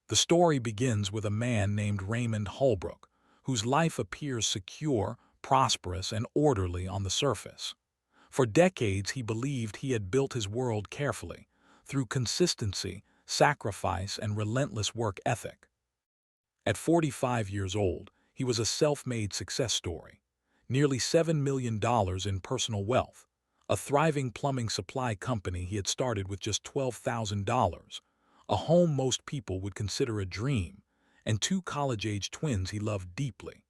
The story begins with a man named Raymond Holbrook, whose life appears secure, prosperous, and orderly on the surface. For decades, he believed he had built his world carefully, through consistency, sacrifice, and relentless work ethic. At 45 years old, he was a self-made success story. Nearly $7 million in personal wealth, a thriving plumbing supply company he had started with just $12,000, a home most people would consider a dream, and two college-age twins he loved deeply.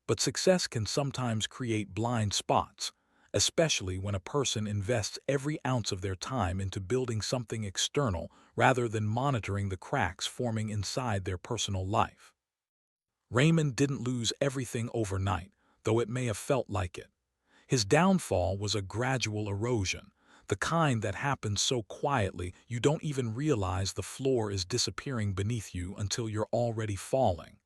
But success can sometimes create blind spots, especially when a person invests every ounce of their time into building something external rather than monitoring the cracks forming inside their personal life. Raymond didn't lose everything overnight, though it may have felt like it. His downfall was a gradual erosion, the kind that happens so quietly you don't even realize the floor is disappearing beneath you until you're already falling.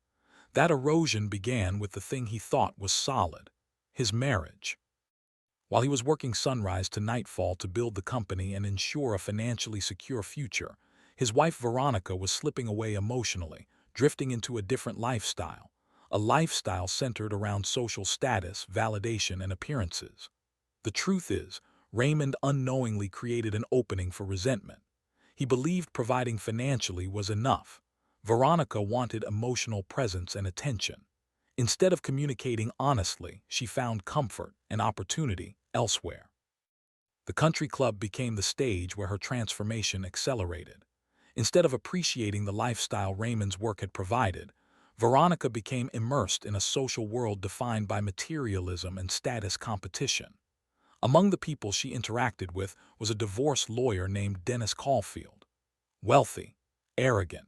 That erosion began with the thing he thought was solid: his marriage. While he was working sunrise to nightfall to build the company and ensure a financially secure future, his wife Veronica was slipping away emotionally, drifting into a different lifestyle, a lifestyle centered around social status, validation, and appearances. The truth is, Raymond unknowingly created an opening for resentment. He believed providing financially was enough. Veronica wanted emotional presence and attention. Instead of communicating honestly, she found comfort and opportunity elsewhere. The country club became the stage where her transformation accelerated. Instead of appreciating the lifestyle Raymond's work had provided, Veronica became immersed in a social world defined by materialism and status competition. Among the people she interacted with was a divorce lawyer named Dennis Caulfield. Wealthy, arrogant,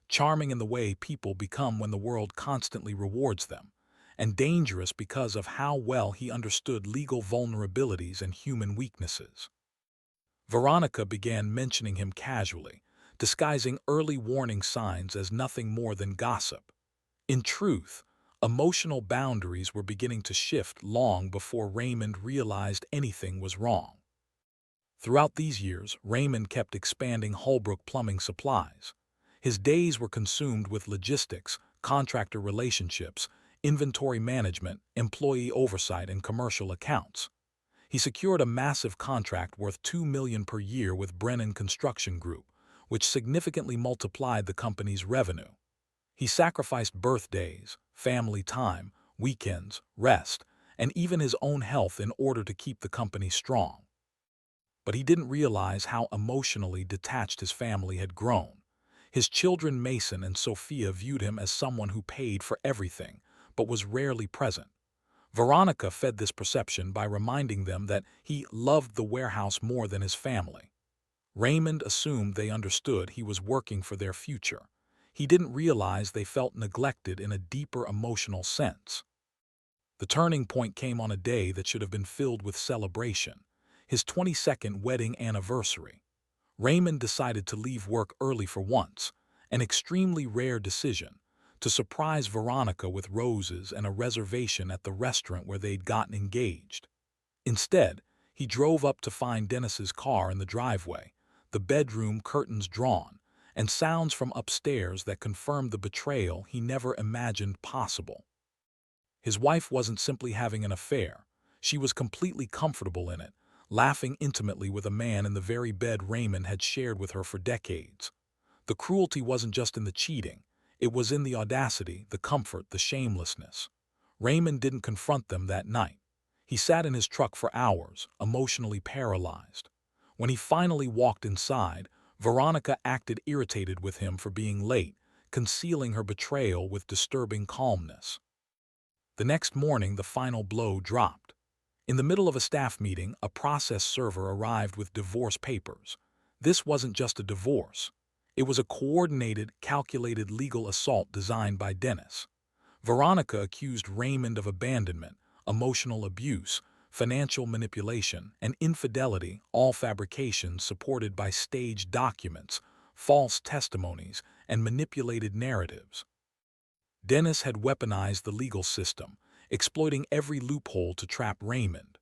charming in the way people become when the world constantly rewards them, and dangerous because of how well he understood legal vulnerabilities and human weaknesses. Veronica began mentioning him casually, disguising early warning signs as nothing more than gossip. In truth, emotional boundaries were beginning to shift long before Raymond realized anything was wrong. Throughout these years, Raymond kept expanding Holbrook Plumbing Supplies. His days were consumed with logistics, contractor relationships, inventory management, employee oversight, and commercial accounts. He secured a massive contract worth $2 million per year with Brennan Construction Group, which significantly multiplied the company's revenue. He sacrificed birthdays, family time, weekends, rest, and even his own health in order to keep the company strong. But he didn't realize how emotionally detached his family had grown. His children Mason and Sophia viewed him as someone who paid for everything, but was rarely present. Veronica fed this perception by reminding them that he loved the warehouse more than his family. Raymond assumed they understood he was working for their future. He didn't realize they felt neglected in a deeper emotional sense. The turning point came on a day that should have been filled with celebration: his 22nd wedding anniversary. Raymond decided to leave work early for once, an extremely rare decision, to surprise Veronica with roses and a reservation at the restaurant where they'd gotten engaged. Instead, he drove up to find Dennis's car in the driveway, the bedroom curtains drawn, and sounds from upstairs that confirmed the betrayal he never imagined possible. His wife wasn't simply having an affair. She was completely comfortable in it, laughing intimately with a man in the very bed Raymond had shared with her for decades. The cruelty wasn't just in the cheating. It was in the audacity, the comfort, the shamelessness. Raymond didn't confront them that night. He sat in his truck for hours, emotionally paralyzed. When he finally walked inside, Veronica acted irritated with him for being late, concealing her betrayal with disturbing calmness. The next morning, the final blow dropped. In the middle of a staff meeting, a process server arrived with divorce papers. This wasn't just a divorce. It was a coordinated, calculated legal assault designed by Dennis. Veronica accused Raymond of abandonment, emotional abuse, financial manipulation, and infidelity, all fabrications supported by staged documents, false testimonies, and manipulated narratives. Dennis had weaponized the legal system, exploiting every loophole to trap Raymond.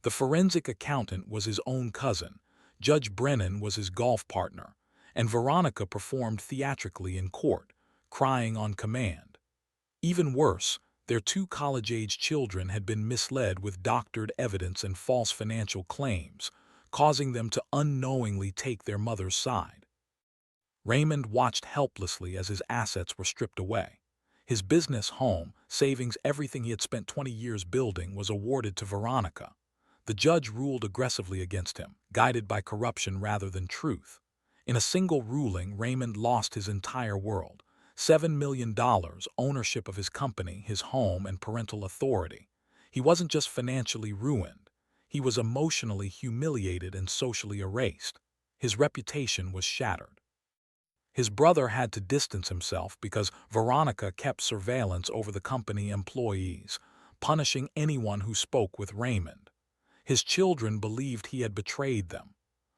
The forensic accountant was his own cousin, Judge Brennan was his golf partner, and Veronica performed theatrically in court, crying on command. Even worse, their two college-age children had been misled with doctored evidence and false financial claims, causing them to unknowingly take their mother's side. Raymond watched helplessly as his assets were stripped away. His business, home, savings, everything he had spent 20 years building was awarded to Veronica. The judge ruled aggressively against him, guided by corruption rather than truth. In a single ruling, Raymond lost his entire world. $7 million, ownership of his company, his home, and parental authority. He wasn't just financially ruined. He was emotionally humiliated and socially erased. His reputation was shattered. His brother had to distance himself because Veronica kept surveillance over the company employees, punishing anyone who spoke with Raymond. His children believed he had betrayed them.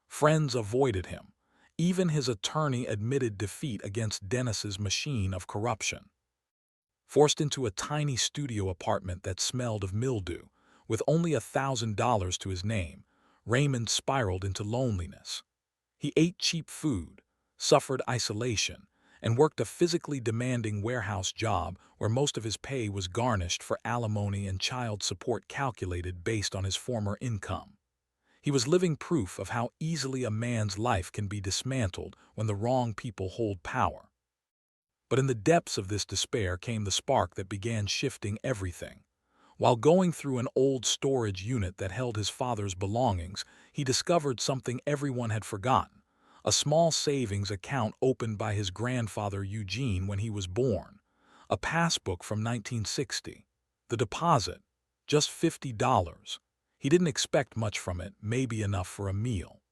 Friends avoided him. Even his attorney admitted defeat against Dennis's machine of corruption. Forced into a tiny studio apartment that smelled of mildew, with only $1,000 to his name, Raymond spiraled into loneliness. He ate cheap food, suffered isolation, and worked a physically demanding warehouse job where most of his pay was garnished for alimony and child support calculated based on his former income. He was living proof of how easily a man's life can be dismantled when the wrong people hold power. But in the depths of this despair came the spark that began shifting everything. While going through an old storage unit that held his father's belongings, he discovered something everyone had forgotten: a small savings account opened by his grandfather Eugene when he was born. A passbook from 1960. The deposit, just $50. He didn't expect much from it, maybe enough for a meal.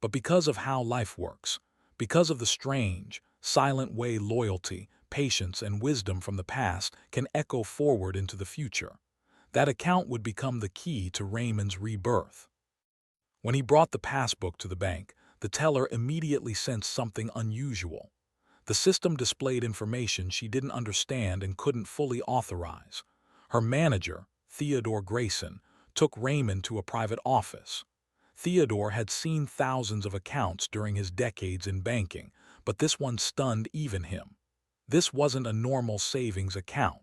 But because of how life works, because of the strange, silent way loyalty, patience, and wisdom from the past can echo forward into the future, that account would become the key to Raymond's rebirth. When he brought the passbook to the bank, the teller immediately sensed something unusual. The system displayed information she didn't understand and couldn't fully authorize. Her manager, Theodore Grayson, took Raymond to a private office. Theodore had seen thousands of accounts during his decades in banking, but this one stunned even him. This wasn't a normal savings account.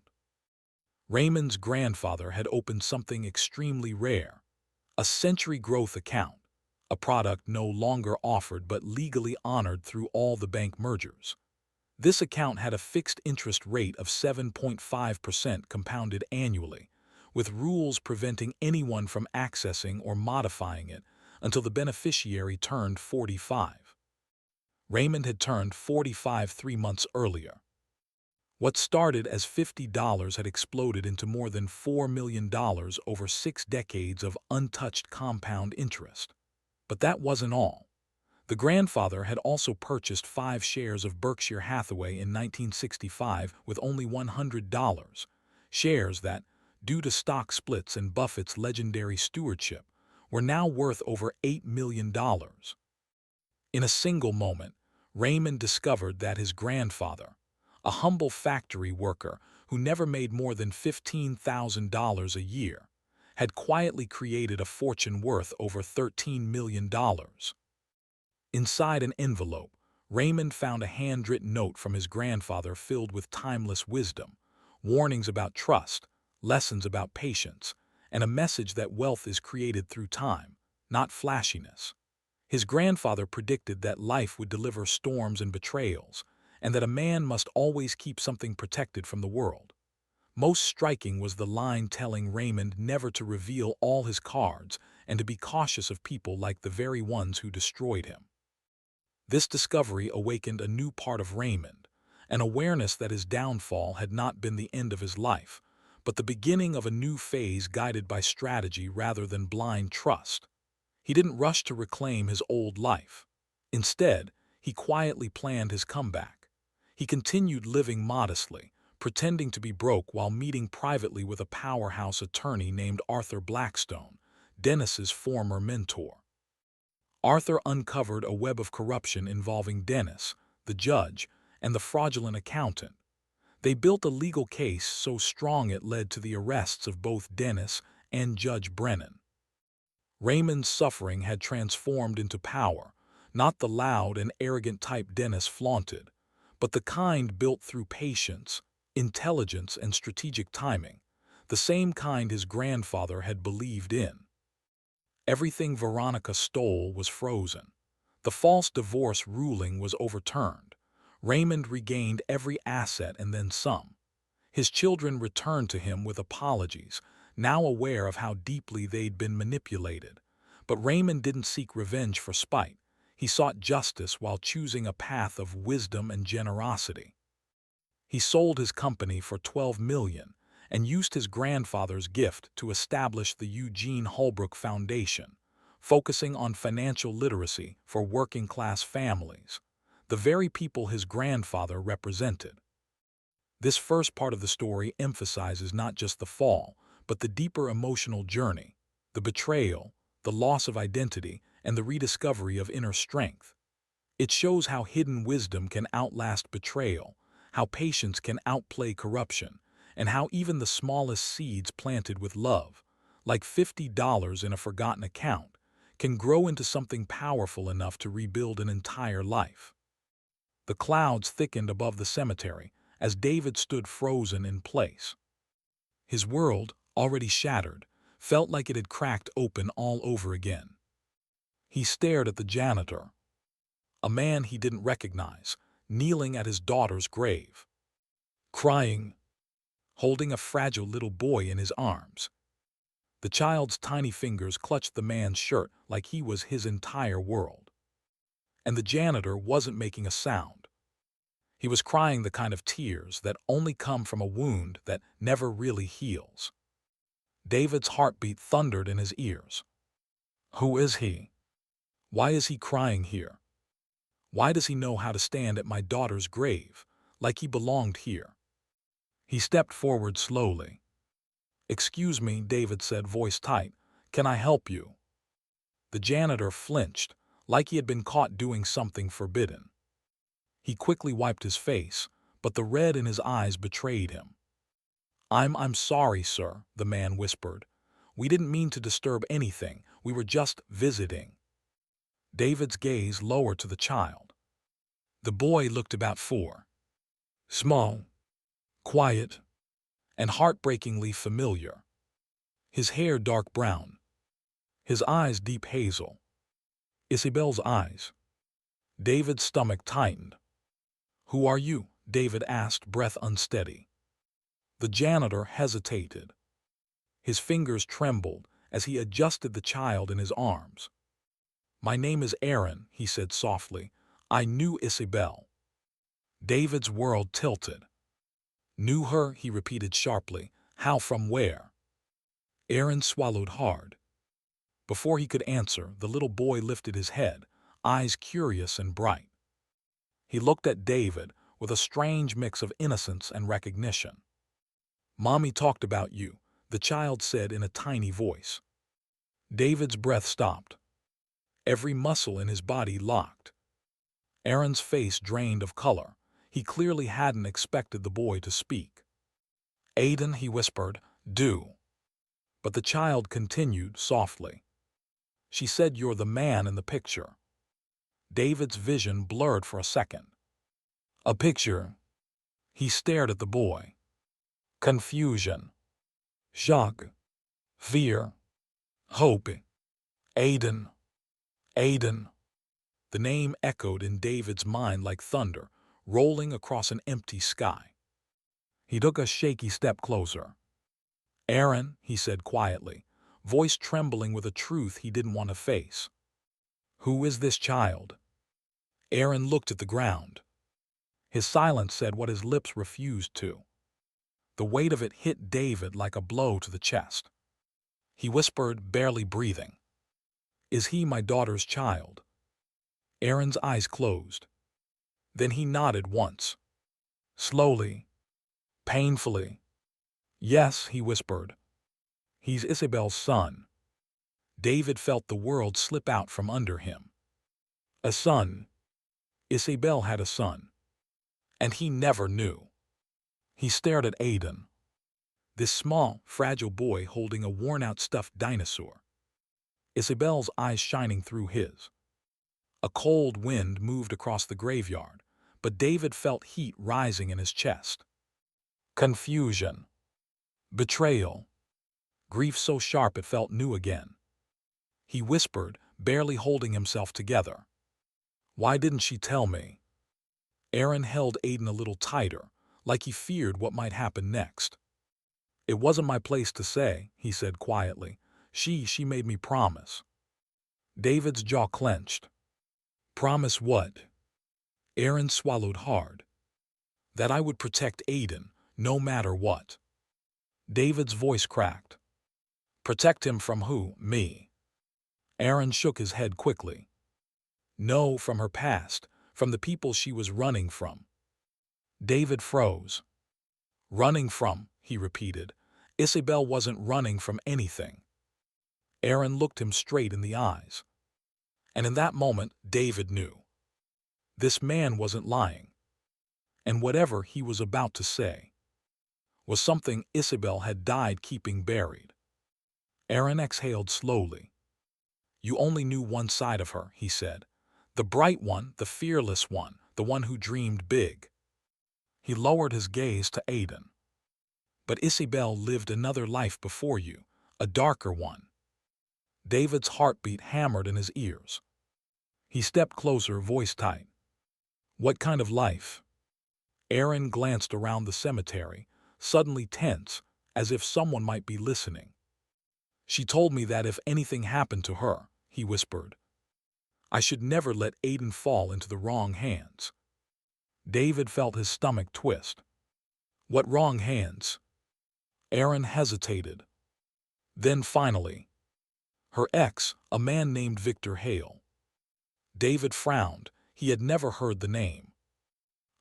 Raymond's grandfather had opened something extremely rare: a century growth account, a product no longer offered but legally honored through all the bank mergers. This account had a fixed interest rate of 7.5% compounded annually, with rules preventing anyone from accessing or modifying it until the beneficiary turned 45. Raymond had turned 45 3 months earlier. What started as $50 had exploded into more than $4 million over 6 decades of untouched compound interest. But that wasn't all. The grandfather had also purchased 5 shares of Berkshire Hathaway in 1965 with only $100, shares that, due to stock splits and Buffett's legendary stewardship, were now worth over $8 million. In a single moment, Raymond discovered that his grandfather, a humble factory worker who never made more than $15,000 a year, had quietly created a fortune worth over $13 million. Inside an envelope, Raymond found a handwritten note from his grandfather filled with timeless wisdom, warnings about trust, lessons about patience, and a message that wealth is created through time, not flashiness. His grandfather predicted that life would deliver storms and betrayals, and that a man must always keep something protected from the world. Most striking was the line telling Raymond never to reveal all his cards and to be cautious of people like the very ones who destroyed him. This discovery awakened a new part of Raymond, an awareness that his downfall had not been the end of his life, but the beginning of a new phase guided by strategy rather than blind trust. He didn't rush to reclaim his old life. Instead, he quietly planned his comeback. He continued living modestly, pretending to be broke while meeting privately with a powerhouse attorney named Arthur Blackstone, Dennis's former mentor. Arthur uncovered a web of corruption involving Dennis, the judge, and the fraudulent accountant. They built a legal case so strong it led to the arrests of both Dennis and Judge Brennan. Raymond's suffering had transformed into power, Not the loud and arrogant type Dennis flaunted, but the kind built through patience, intelligence, and strategic timing, the same kind his grandfather had believed in. Everything Veronica stole was frozen. The false divorce ruling was overturned. Raymond regained every asset and then some. His children returned to him with apologies, now aware of how deeply they'd been manipulated. But Raymond didn't seek revenge for spite. He sought justice while choosing a path of wisdom and generosity. He sold his company for $12 million and used his grandfather's gift to establish the Eugene Holbrook Foundation, focusing on financial literacy for working-class families, the very people his grandfather represented. This first part of the story emphasizes not just the fall, but the deeper emotional journey, the betrayal, the loss of identity, and the rediscovery of inner strength. It shows how hidden wisdom can outlast betrayal, how patience can outplay corruption, and how even the smallest seeds planted with love, like $50 in a forgotten account, can grow into something powerful enough to rebuild an entire life. The clouds thickened above the cemetery as David stood frozen in place. His world, already shattered, felt like it had cracked open all over again. He stared at the janitor, a man he didn't recognize, kneeling at his daughter's grave, crying, holding a fragile little boy in his arms. The child's tiny fingers clutched the man's shirt like he was his entire world. And the janitor wasn't making a sound. He was crying the kind of tears that only come from a wound that never really heals. David's heartbeat thundered in his ears. Who is he? Why is he crying here? Why does he know how to stand at my daughter's grave, like he belonged here? He stepped forward slowly. "Excuse me," David said, voice tight. "Can I help you?" The janitor flinched, like he had been caught doing something forbidden. He quickly wiped his face, but the red in his eyes betrayed him. I'm sorry, sir," the man whispered. "We didn't mean to disturb anything. We were just visiting." David's gaze lowered to the child. The boy looked about 4. Small, quiet, and heartbreakingly familiar. His hair dark brown, his eyes deep hazel. Isabel's eyes. David's stomach tightened. "Who are you?" David asked, breath unsteady. The janitor hesitated. His fingers trembled as he adjusted the child in his arms. "My name is Aaron," he said softly. "I knew Isabel." David's world tilted. "Knew her?" he repeated sharply. "How, from where?" Aaron swallowed hard. Before he could answer, the little boy lifted his head, eyes curious and bright. He looked at David with a strange mix of innocence and recognition. "Mommy talked about you," the child said in a tiny voice. David's breath stopped. Every muscle in his body locked. Aaron's face drained of color. He clearly hadn't expected the boy to speak. "Aiden," he whispered, "do." But the child continued softly. "She said you're the man in the picture." David's vision blurred for a second. "A picture?" He stared at the boy. Confusion. Shock. Fear. Hope. Aiden. Aiden. The name echoed in David's mind like thunder, rolling across an empty sky. He took a shaky step closer. "Aaron," he said quietly, voice trembling with a truth he didn't want to face. "Who is this child?" Aaron looked at the ground. His silence said what his lips refused to. The weight of it hit David like a blow to the chest. He whispered, barely breathing, "Is he my daughter's child?" Aaron's eyes closed. Then he nodded once. Slowly, painfully. "Yes," he whispered. "He's Isabel's son." David felt the world slip out from under him. A son. Isabel had a son. And he never knew. He stared at Aiden. This small, fragile boy holding a worn-out stuffed dinosaur. Isabel's eyes shining through his. A cold wind moved across the graveyard, but David felt heat rising in his chest. Confusion. Betrayal. Grief so sharp it felt new again. He whispered, barely holding himself together. "Why didn't she tell me?" Aaron held Aiden a little tighter, like he feared what might happen next. "It wasn't my place to say," he said quietly. She made me promise." David's jaw clenched. "Promise what?" Aaron swallowed hard. "That I would protect Aiden, no matter what." David's voice cracked. "Protect him from who? Me?" Aaron shook his head quickly. "No, from her past, from the people she was running from." David froze. "Running from," he repeated. "Isabel wasn't running from anything." Aaron looked him straight in the eyes. And in that moment, David knew. This man wasn't lying. And whatever he was about to say was something Isabel had died keeping buried. Aaron exhaled slowly. "You only knew one side of her," he said. "The bright one, the fearless one, the one who dreamed big." He lowered his gaze to Aiden. "But Isabel lived another life before you, a darker one." David's heartbeat hammered in his ears. He stepped closer, voice tight. "What kind of life?" Aaron glanced around the cemetery, suddenly tense, as if someone might be listening. "She told me that if anything happened to her," he whispered, "I should never let Aiden fall into the wrong hands." David felt his stomach twist. "What wrong hands?" Aaron hesitated. Then finally, "Her ex, a man named Victor Hale." David frowned. He had never heard the name.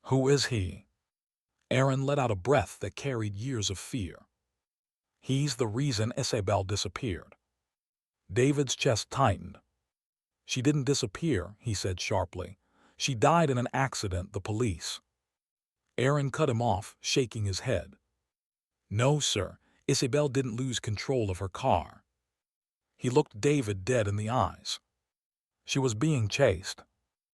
"Who is he?" Aaron let out a breath that carried years of fear. "He's the reason Isabel disappeared." David's chest tightened. "She didn't disappear," he said sharply. "She died in an accident, the police." Aaron cut him off, shaking his head. "No, sir. Isabel didn't lose control of her car." He looked David dead in the eyes. "She was being chased."